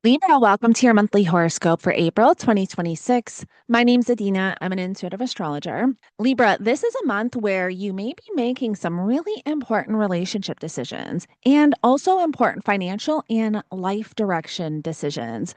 Libra, welcome to your monthly horoscope for April 2026. My name's Adina. I'm an intuitive astrologer. Libra, this is a month where you may be making some really important relationship decisions and also important financial and life direction decisions.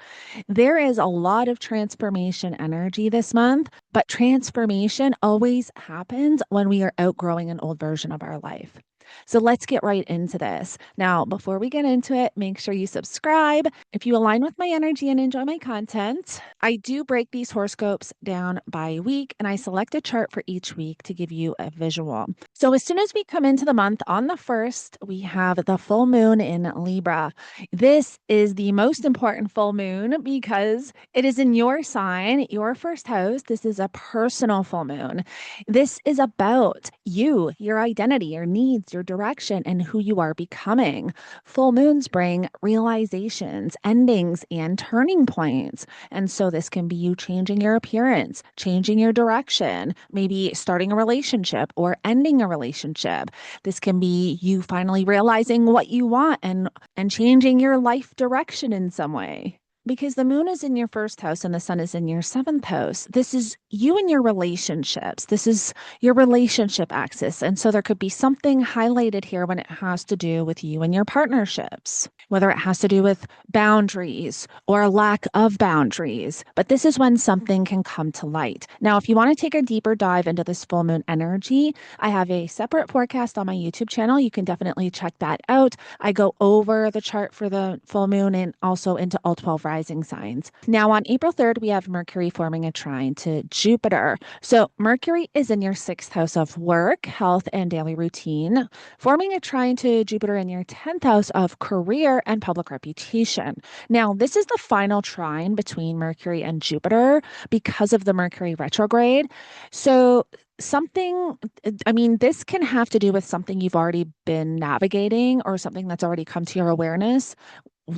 There is a lot of transformation energy this month, but transformation always happens when we are outgrowing an old version of our life. So let's get right into this. Now, before we get into it, make sure you subscribe if you align with my energy and enjoy my content. I do break these horoscopes down by week and I select a chart for each week to give you a visual. So as soon as we come into the month on the 1st, we have the full moon in Libra. This is the most important full moon because it is in your sign, your first house. This is a personal full moon. This is about you, your identity, your needs, your direction, and who you are becoming. Full moons bring realizations, endings, and turning points. And so this can be you changing your appearance, changing your direction, maybe starting a relationship or ending a relationship. This can be you finally realizing what you want and changing your life direction in some way. Because the moon is in your first house and the sun is in your seventh house. This is you and your relationships. This is your relationship axis. And so there could be something highlighted here when it has to do with you and your partnerships, whether it has to do with boundaries or a lack of boundaries. But this is when something can come to light. Now, if you want to take a deeper dive into this full moon energy, I have a separate forecast on my YouTube channel. You can definitely check that out. I go over the chart for the full moon and also into all 12 rising signs. Now, on April 3rd, we have Mercury forming a trine to Jupiter. So, Mercury is in your sixth house of work, health, and daily routine, forming a trine to Jupiter in your 10th house of career and public reputation. Now, this is the final trine between Mercury and Jupiter because of the Mercury retrograde. So, this can have to do with something you've already been navigating or something that's already come to your awareness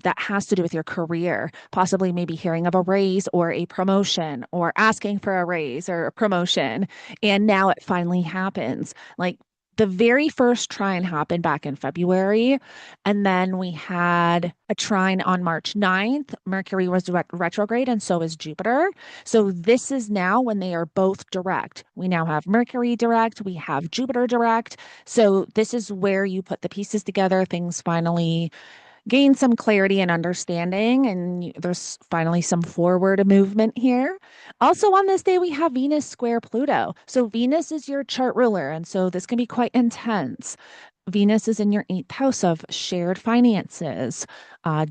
that has to do with your career, possibly maybe hearing of a raise or a promotion or asking for a raise or a promotion. And now it finally happens. Like the very first trine happened back in February. And then we had a trine on March 9th. Mercury was retrograde, and so is Jupiter. So this is now when they are both direct. We now have Mercury direct, we have Jupiter direct. So this is where you put the pieces together, things finally gain some clarity and understanding, and there's finally some forward movement here. Also, on this day, we have Venus square Pluto. So, Venus is your chart ruler, and so this can be quite intense. Venus is in your eighth house of shared finances,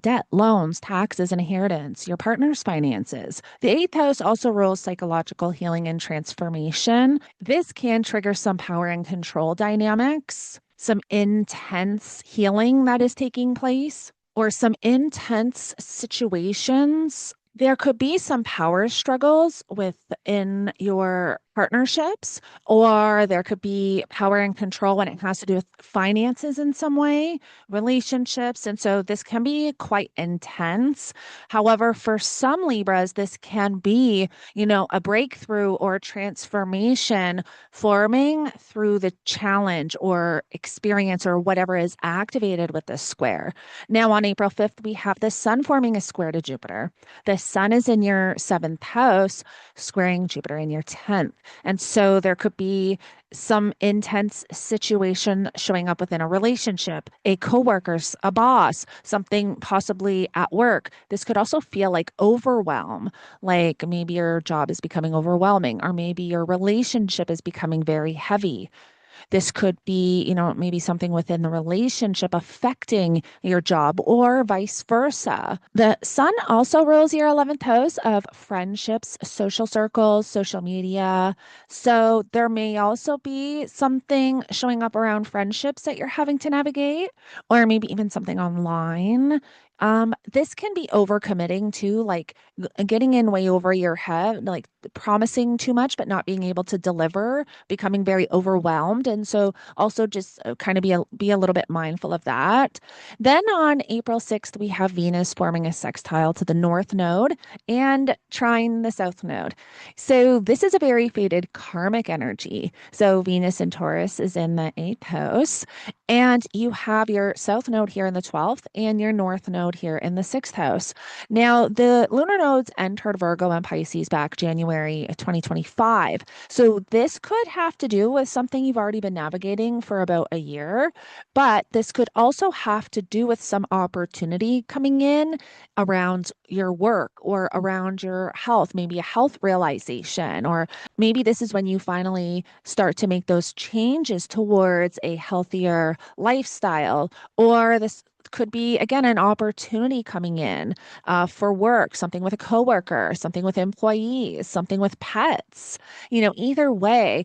debt, loans, taxes, and inheritance, your partner's finances. The eighth house also rules psychological healing and transformation. This can trigger some power and control dynamics, some intense healing that is taking place, or some intense situations. There could be some power struggles within your partnerships, or there could be power and control when it has to do with finances in some way, relationships. And so this can be quite intense. However, for some Libras, this can be, a breakthrough or transformation forming through the challenge or experience or whatever is activated with this square. Now, on April 5th, we have the sun forming a square to Jupiter. The sun is in your seventh house, squaring Jupiter in your 10th. And so there could be some intense situation showing up within a relationship, a coworker, a boss, something possibly at work. This could also feel like overwhelm, like maybe your job is becoming overwhelming, or maybe your relationship is becoming very heavy. This could be, maybe something within the relationship affecting your job or vice versa. The sun also rules your 11th house of friendships, social circles, social media. So there may also be something showing up around friendships that you're having to navigate, or maybe even something online. This can be overcommitting too, like getting in way over your head, like promising too much, but not being able to deliver, becoming very overwhelmed. And so also just kind of be a little bit mindful of that. Then on April 6th, we have Venus forming a sextile to the North Node and trine the South Node. So this is a very fated karmic energy. So Venus in Taurus is in the eighth house. And you have your south node here in the 12th and your north node here in the 6th house. Now, the lunar nodes entered Virgo and Pisces back January 2025. So this could have to do with something you've already been navigating for about a year, but this could also have to do with some opportunity coming in around your work or around your health, maybe a health realization, or maybe this is when you finally start to make those changes towards a healthier lifestyle, or this could be again an opportunity coming in for work, something with a coworker, something with employees, something with pets. Either way,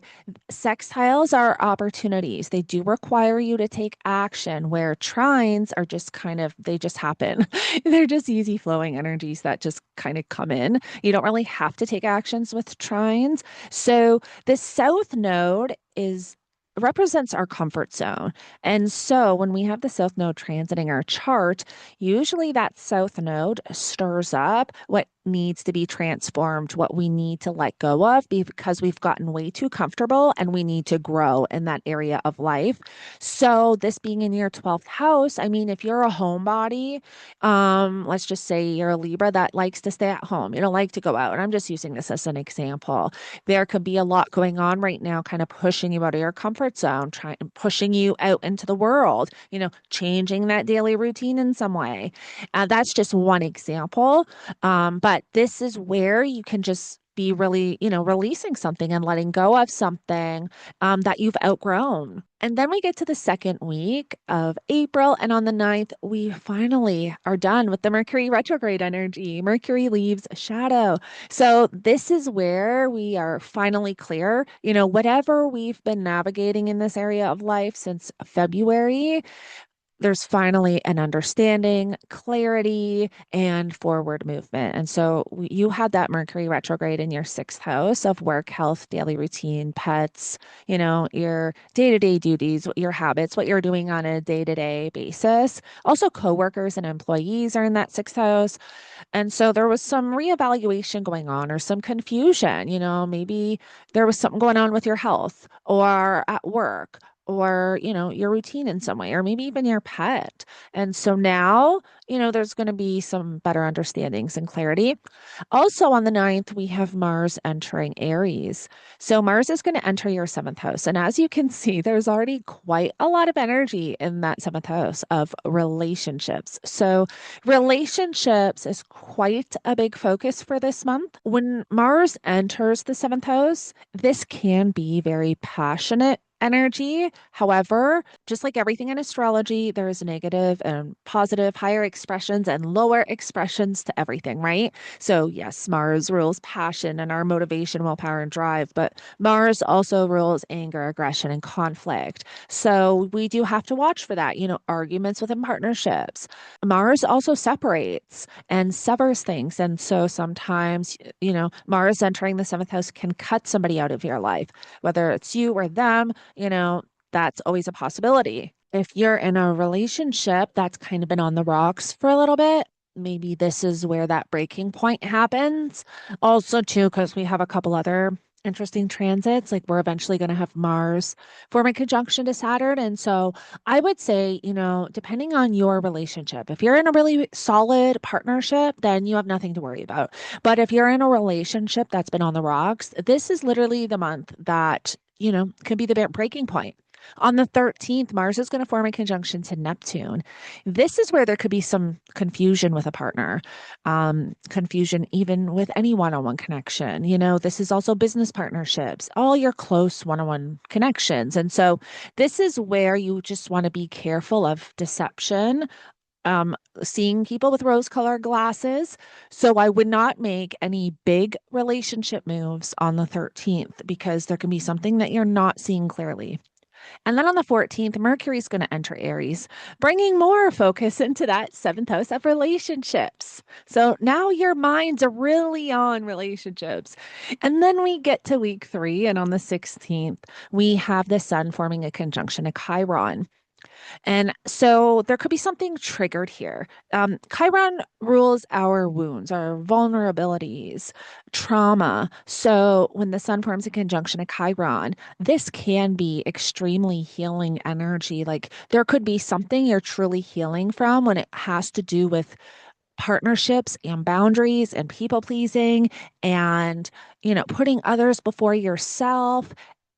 sextiles are opportunities. They do require you to take action, where trines are just kind of, they just happen. They're just easy flowing energies that just kind of come in. You don't really have to take actions with trines. So the south node is represents our comfort zone. And so when we have the south node transiting our chart, usually that south node stirs up what needs to be transformed, what we need to let go of because we've gotten way too comfortable and we need to grow in that area of life. So this being in your 12th house, I mean, if you're a homebody, let's just say you're a Libra that likes to stay at home, you don't like to go out. And I'm just using this as an example. There could be a lot going on right now, kind of pushing you out of your comfort zone, trying pushing you out into the world, changing that daily routine in some way. That's just one example. But this is where you can just be really, releasing something and letting go of something that you've outgrown. And then we get to the second week of April, and on the 9th, we finally are done with the Mercury retrograde energy. Mercury leaves shadow. So this is where we are finally clear. Whatever we've been navigating in this area of life since February, there's finally an understanding, clarity, and forward movement. And so you had that Mercury retrograde in your 6th house of work, health, daily routine, pets, your day-to-day duties, your habits, what you're doing on a day-to-day basis. Also, coworkers and employees are in that 6th house. And so there was some reevaluation going on or some confusion. Maybe there was something going on with your health or at work or, your routine in some way, or maybe even your pet. And so now, there's going to be some better understandings and clarity. Also on the 9th, we have Mars entering Aries. So Mars is going to enter your 7th house. And as you can see, there's already quite a lot of energy in that 7th house of relationships. So relationships is quite a big focus for this month. When Mars enters the 7th house, this can be very passionate energy. However, just like everything in astrology, there is negative and positive, higher expressions and lower expressions to everything, right? So, yes, Mars rules passion and our motivation, willpower, and drive, but Mars also rules anger, aggression, and conflict. So, we do have to watch for that, arguments within partnerships. Mars also separates and severs things. And so sometimes, Mars entering the 7th house can cut somebody out of your life, whether it's you or them, that's always a possibility. If you're in a relationship that's kind of been on the rocks for a little bit, maybe this is where that breaking point happens. Also, too, because we have a couple other interesting transits, like we're eventually going to have Mars form a conjunction to Saturn. And so I would say, depending on your relationship, if you're in a really solid partnership, then you have nothing to worry about. But if you're in a relationship that's been on the rocks, this is literally the month that, can be the breaking point. On the 13th, Mars is going to form a conjunction to Neptune. This is where there could be some confusion with a partner, confusion even with any one on one connection. This is also business partnerships, all your close one on one connections. And so this is where you just want to be careful of deception, seeing people with rose colored glasses. So I would not make any big relationship moves on the 13th because there can be something that you're not seeing clearly. And then on the 14th, Mercury is going to enter Aries, bringing more focus into that 7th house of relationships. So now your minds are really on relationships. And then we get to week 3, and on the 16th, we have the sun forming a conjunction to Chiron. And so there could be something triggered here. Chiron rules our wounds, our vulnerabilities, trauma. So when the sun forms a conjunction to Chiron, this can be extremely healing energy. Like there could be something you're truly healing from when it has to do with partnerships and boundaries and people pleasing and, putting others before yourself,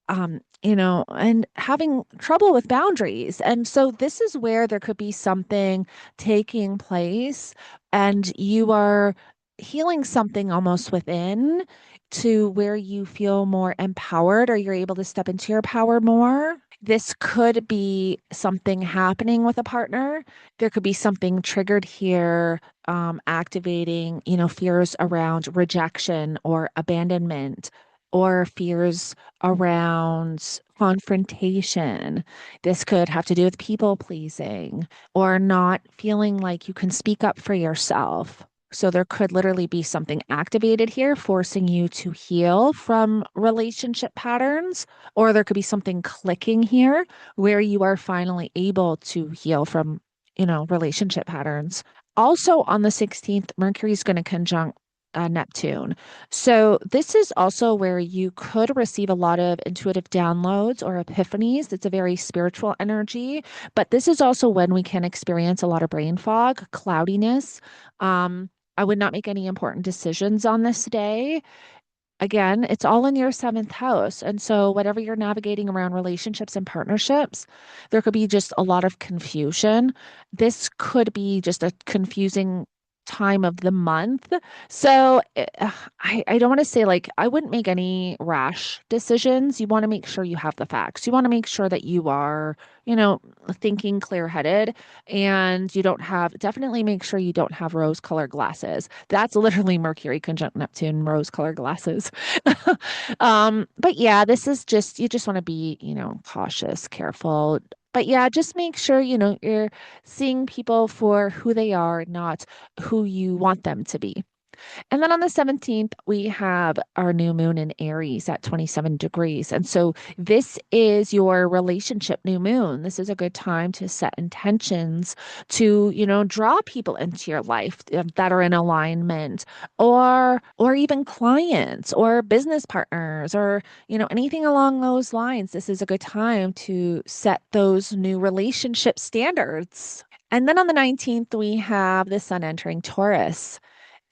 and having trouble with boundaries. And so this is where there could be something taking place, and you are healing something almost within to where you feel more empowered or you're able to step into your power more. This could be something happening with a partner. There could be something triggered here, activating, fears around rejection or abandonment or fears around confrontation. This could have to do with people pleasing or not feeling like you can speak up for yourself. So there could literally be something activated here, forcing you to heal from relationship patterns, or there could be something clicking here where you are finally able to heal from, relationship patterns. Also on the 16th, Mercury is going to conjunct Neptune. So this is also where you could receive a lot of intuitive downloads or epiphanies. It's a very spiritual energy, but this is also when we can experience a lot of brain fog, cloudiness. I would not make any important decisions on this day. Again, it's all in your seventh house. And so, whatever you're navigating around relationships and partnerships, there could be just a lot of confusion. This could be just a confusing time of the month. So, I don't want to say like I wouldn't make any rash decisions. You want to make sure you have the facts. You want to make sure that you are, thinking clear headed, and you don't have, definitely make sure you don't have rose colored glasses. That's literally Mercury conjunct Neptune, rose colored glasses. But yeah, this is just, you just want to be, cautious, careful. But yeah, just make sure, you're seeing people for who they are, not who you want them to be. And then on the 17th, we have our new moon in Aries at 27 degrees. And so this is your relationship new moon. This is a good time to set intentions to, draw people into your life that are in alignment, or even clients or business partners or, anything along those lines. This is a good time to set those new relationship standards. And then on the 19th, we have the sun entering Taurus.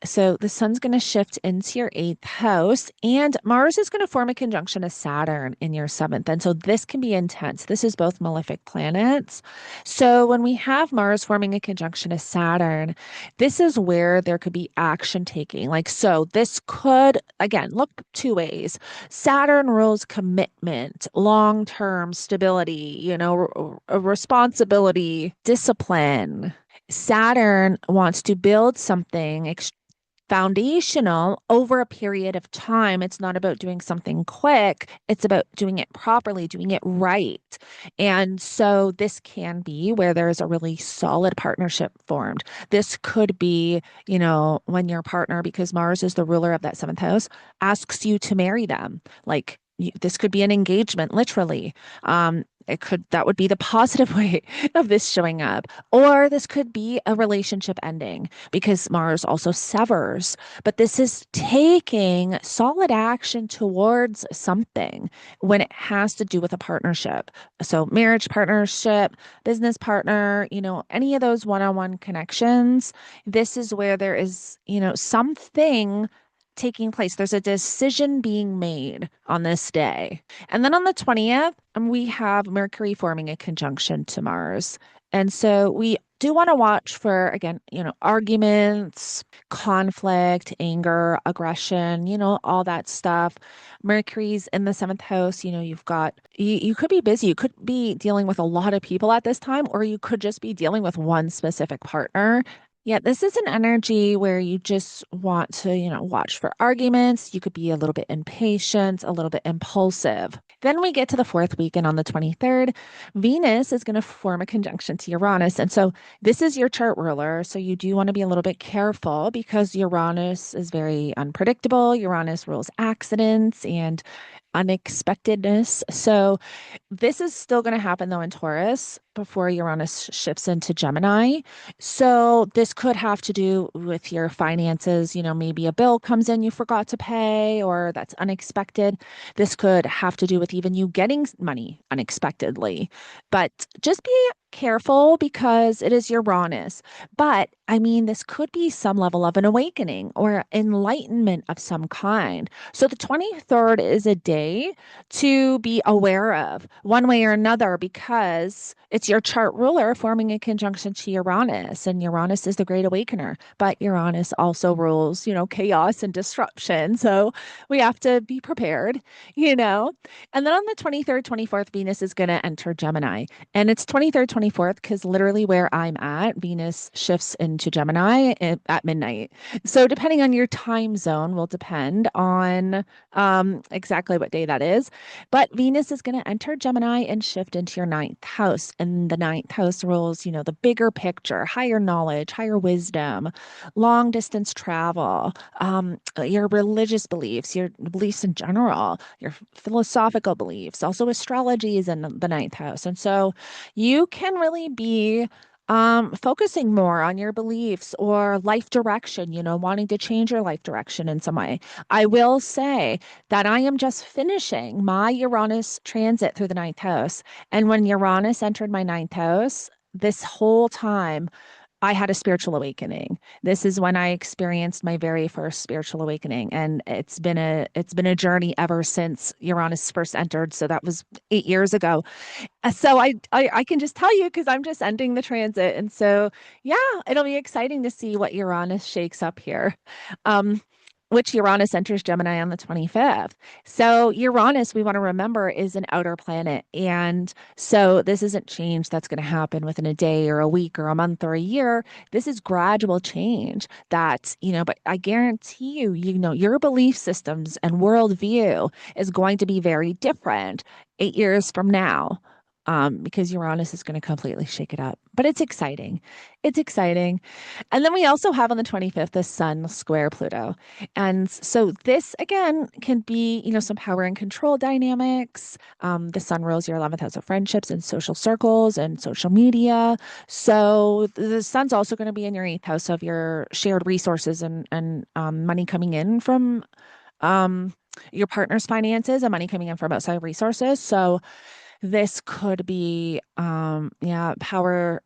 So the sun's going to shift into your eighth house, and Mars is going to form a conjunction to Saturn in your seventh. And so this can be intense. This is both malefic planets. So when we have Mars forming a conjunction to Saturn, this is where there could be action taking. Like, so this could, again, look two ways. Saturn rules commitment, long-term stability, responsibility, discipline. Saturn wants to build something foundational over a period of time. It's not about doing something quick, it's about doing it properly, doing it right. And so this can be where there's a really solid partnership formed. This could be, when your partner, because Mars is the ruler of that seventh house, asks you to marry them. Like, this could be an engagement, literally. That would be the positive way of this showing up. Or this could be a relationship ending because Mars also severs. But this is taking solid action towards something when it has to do with a partnership. So, marriage partnership, business partner, any of those one on one connections. This is where there is, something taking place. There's a decision being made on this day. And then on the 20th, we have Mercury forming a conjunction to Mars. And so we do want to watch for, again, arguments, conflict, anger, aggression, all that stuff. Mercury's in the seventh house. You could be busy. You could be dealing with a lot of people at this time, or you could just be dealing with one specific partner. Yeah, this is an energy where you just want to, watch for arguments. You could be a little bit impatient, a little bit impulsive. Then we get to the fourth weekend on the 23rd. Venus is going to form a conjunction to Uranus. And so this is your chart ruler. So you do want to be a little bit careful because Uranus is very unpredictable. Uranus rules accidents and unexpectedness. So this is still going to happen though in Taurus before Uranus shifts into Gemini. So this could have to do with your finances. Maybe a bill comes in you forgot to pay or that's unexpected. This could have to do with even you getting money unexpectedly. But just be careful because it is Uranus. But I mean, this could be some level of an awakening or enlightenment of some kind. So the 23rd is a day to be aware of one way or another because it's your chart ruler forming a conjunction to Uranus, and Uranus is the great awakener, but Uranus also rules, chaos and disruption. So we have to be prepared, you know. And then on the 23rd, 24th, Venus is going to enter Gemini. And it's 23rd, 24th because literally where I'm at, Venus shifts into Gemini at midnight. So depending on your time zone will depend on exactly what day that is. But Venus is going to enter Gemini and shift into your ninth house. And the ninth house rules, the bigger picture, higher knowledge, higher wisdom, long distance travel, your religious beliefs, your beliefs in general, your philosophical beliefs. Also, astrology is in the ninth house. And so you can really be focusing more on your beliefs or life direction, wanting to change your life direction in some way. I will say that I am just finishing my Uranus transit through the ninth house. And when Uranus entered my ninth house, this whole time I had a spiritual awakening. This is when I experienced my very first spiritual awakening, and it's been a journey ever since Uranus first entered. So that was 8 years ago. So I can just tell you because I'm just ending the transit. And so, yeah, it'll be exciting to see what Uranus shakes up here. Um, which Uranus enters Gemini on the 25th. So Uranus, we want to remember, is an outer planet. And so this isn't change that's going to happen within a day or a week or a month or a year. This is gradual change but I guarantee you, your belief systems and worldview is going to be very different 8 years from now because Uranus is going to completely shake it up. But it's exciting. It's exciting. And then we also have on the 25th, the Sun square Pluto. And so this, again, can be, some power and control dynamics. The Sun rules your 11th house of friendships and social circles and social media. So the Sun's also going to be in your 8th house of your shared resources and money coming in from um, your partner's finances and money coming in from outside resources. So this could be, yeah, power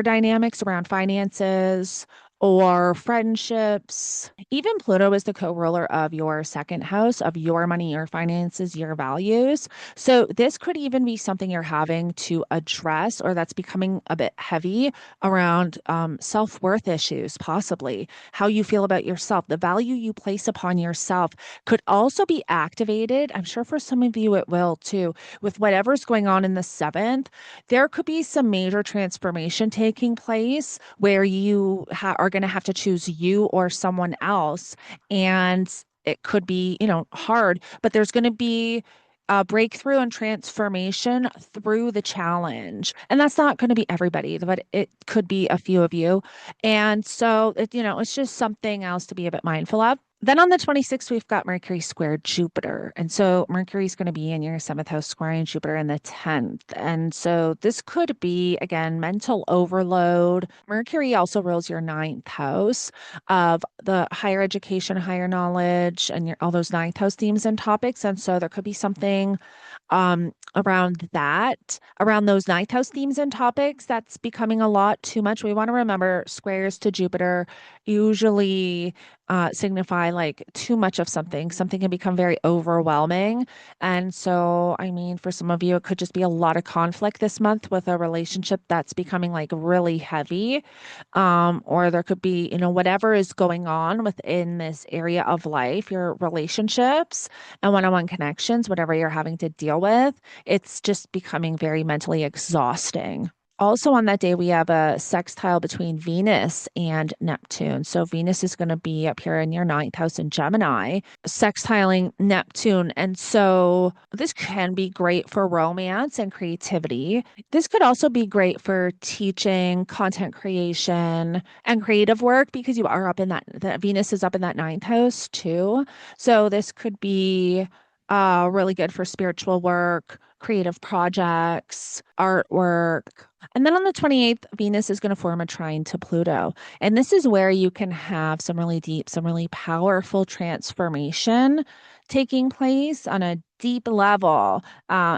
dynamics around finances or friendships. Even Pluto is the co-ruler of your second house, of your money, your finances, your values. So this could even be something you're having to address or that's becoming a bit heavy around self-worth issues, possibly how you feel about yourself, the value you place upon yourself could also be activated. I'm sure for some of you it will too with whatever's going on in the seventh, there could be some major transformation taking place where you are going to have to choose you or someone else. And it could be, hard, but there's going to be a breakthrough and transformation through the challenge. And that's not going to be everybody, but it could be a few of you. And so, it's just something else to be a bit mindful of. Then on the 26th, we've got Mercury squared Jupiter. And so Mercury's going to be in your seventh house squaring Jupiter in the 10th. And so this could be, again, mental overload. Mercury also rules your ninth house of the higher education, higher knowledge, and all those ninth house themes and topics. And so there could be something around those ninth house themes and topics that's becoming a lot too much. We want to remember squares to Jupiter usually signify like too much of something. Something can become very overwhelming. And so, I mean, for some of you, it could just be a lot of conflict this month with a relationship that's becoming like really heavy. Or there could be, whatever is going on within this area of life, your relationships and one-on-one connections, whatever you're having to deal with, it's just becoming very mentally exhausting. Also, on that day, we have a sextile between Venus and Neptune. So, Venus is going to be up here in your ninth house in Gemini, sextiling Neptune. And so, this can be great for romance and creativity. This could also be great for teaching, content creation, and creative work because you are up in that Venus is up in that ninth house too. So, this could be Really good for spiritual work, creative projects, artwork. And then on the 28th, Venus is going to form a trine to Pluto. And this is where you can have some really deep, some really powerful transformation taking place on a deep level.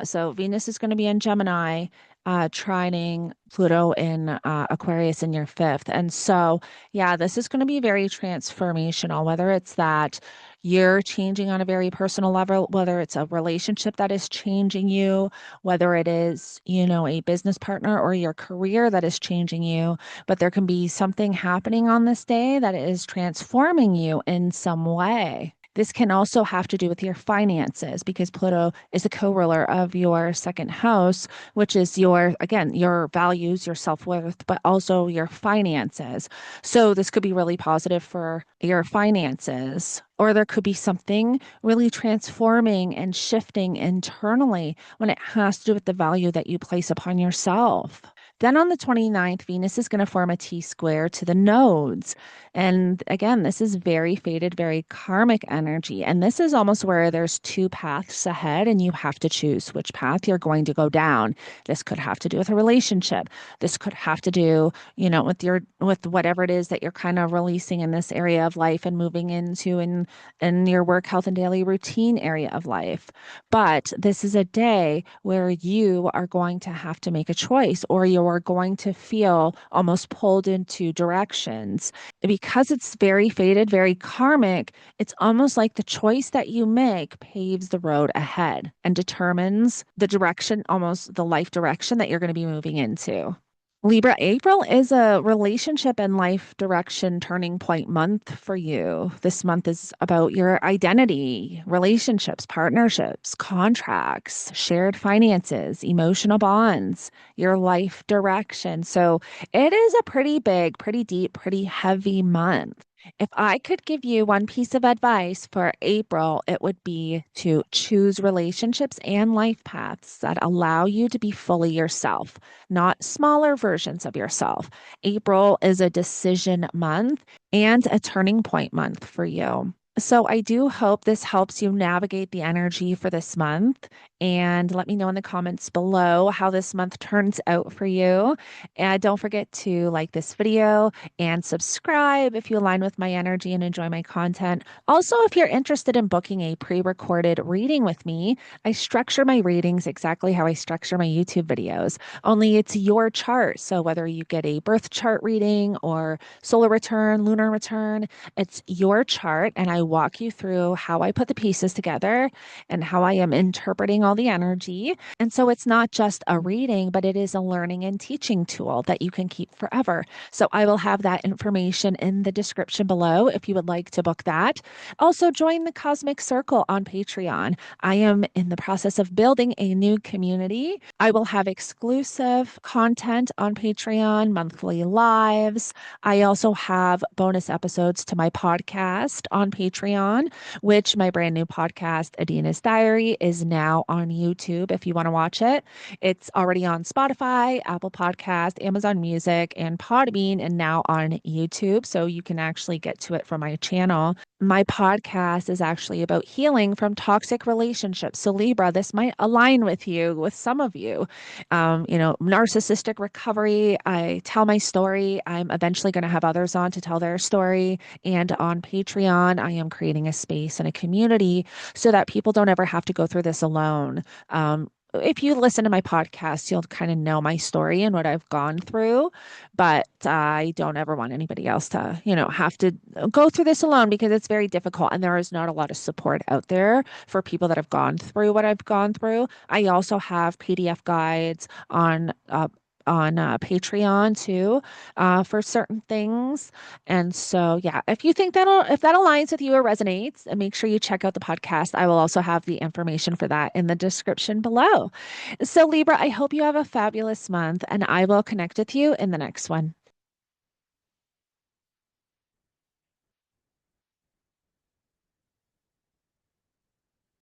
So Venus is going to be in Gemini, trining Pluto in Aquarius in your fifth. And so, yeah, this is going to be very transformational, whether it's that you're changing on a very personal level, whether it's a relationship that is changing you, whether it is, a business partner or your career that is changing you. But there can be something happening on this day that is transforming you in some way. This can also have to do with your finances because Pluto is a co-ruler of your second house, which is again, your values, your self-worth, but also your finances. So this could be really positive for your finances, or there could be something really transforming and shifting internally when it has to do with the value that you place upon yourself. Then on the 29th, Venus is going to form a T square to the nodes. And again, this is very fated, very karmic energy. And this is almost where there's two paths ahead, and you have to choose which path you're going to go down. This could have to do with a relationship. This could have to do, with whatever it is that you're kind of releasing in this area of life and moving into in your work, health, and daily routine area of life. But this is a day where you are going to have to make a choice, or you're going to feel almost pulled into directions. Because it's very fated, very karmic, it's almost like the choice that you make paves the road ahead and determines the direction, almost the life direction that you're going to be moving into. Libra, April is a relationship and life direction turning point month for you. This month is about your identity, relationships, partnerships, contracts, shared finances, emotional bonds, your life direction. So it is a pretty big, pretty deep, pretty heavy month. If I could give you one piece of advice for April, it would be to choose relationships and life paths that allow you to be fully yourself, not smaller versions of yourself. April is a decision month and a turning point month for you. So I do hope this helps you navigate the energy for this month. And let me know in the comments below how this month turns out for you. And don't forget to like this video and subscribe if you align with my energy and enjoy my content. Also, if you're interested in booking a pre-recorded reading with me, I structure my readings exactly how I structure my YouTube videos. Only it's your chart. So whether you get a birth chart reading or solar return, lunar return, it's your chart, and I walk you through how I put the pieces together and how I am interpreting all the energy. And so it's not just a reading, but it is a learning and teaching tool that you can keep forever. So I will have that information in the description below if you would like to book that. Also, join the Cosmic Circle on Patreon. I am in the process of building a new community. I will have exclusive content on Patreon, monthly lives. I also have bonus episodes to my podcast on Patreon, which my brand new podcast, Adina's Diary, is now on YouTube if you want to watch it. It's already on Spotify, Apple Podcast, Amazon Music, and Podbean, and now on YouTube. So you can actually get to it from my channel. My podcast is actually about healing from toxic relationships. So Libra, this might align with you, with some of you. Narcissistic recovery. I tell my story. I'm eventually going to have others on to tell their story. And on Patreon, I am creating a space and a community so that people don't ever have to go through this alone. If you listen to my podcast, you'll kind of know my story and what I've gone through. But I don't ever want anybody else to, have to go through this alone because it's very difficult. And there is not a lot of support out there for people that have gone through what I've gone through. I also have PDF guides on Patreon too, for certain things. And so, yeah, if that aligns with you or resonates, make sure you check out the podcast. I will also have the information for that in the description below. So, Libra, I hope you have a fabulous month, and I will connect with you in the next one.